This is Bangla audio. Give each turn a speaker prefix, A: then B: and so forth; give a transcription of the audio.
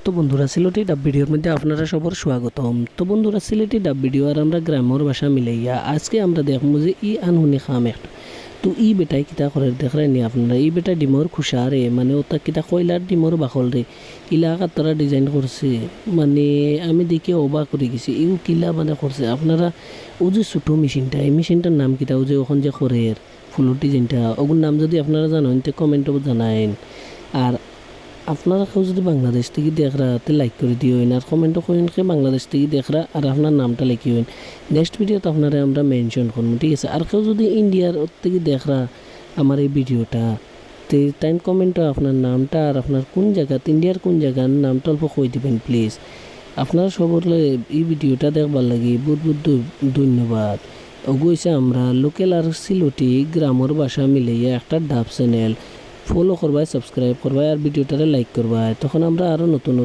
A: তো বন্ধুরা সিলেটি ডাব ভিডিওর মধ্যে আপনারা সবার স্বাগতম। তো বন্ধুরা সিলেটি ডাব ভিডিও আর আমরা গ্রামের ভাষা মিলাইয়া আজকে আমরা দেখবো যে ই আনহুনি খাম একটা। তো ই বেটাই কিতা করে দেখলেনি আপনারা, ই বেটা ডিমর খুশা রে, মানে ওটা কিতা কয়লার ডিমর বাকল রে ইলাকা তারা ডিজাইন করছে, মানে আমি দেখে অবাক করে গেছি ইউ কিলা মানে করছে। আপনারা ও যে ছোটো মেশিনটা, এই মেশিনটার নাম কিতা, ও যে ওখান যে করে ফুলের ডিজাইনটা, ওগুর নাম যদি আপনারা জানেন তো কমেন্টও জানায়েন। আর আপনারা কেউ যদি বাংলাদেশ থেকে দেখরা তে লাইক করে দিওইন আর কমেন্টও করেন কে বাংলাদেশ থেকে দেখরা আর আপনার নামটা লিখিওইন। নেক্সট ভিডিওতে আপনারা আমরা মেনশন করবো, ঠিক আছে? আর কেউ যদি ইন্ডিয়ার থেকে দেখরা আমার এই ভিডিওটা তে তাই কমেন্টও আপনার নামটা আর আপনার কোন জায়গা, ইন্ডিয়ার কোন জায়গার নামটা অল্প কই দিবেন প্লিজ। আপনারা সবরে এই ভিডিওটা দেখবার লাগে বহুত বহুত ধন্যবাদ। অগৈছে আমরা লোকাল আর সিলটি গ্রামের ভাষা মিলাইয়া একটা ডাব চ্যানেল ফলো করবাই, সাবস্ক্রাইব করবাই আর ভিডিওটারে লাইক করবাই, তখন আমরা আরও নতুন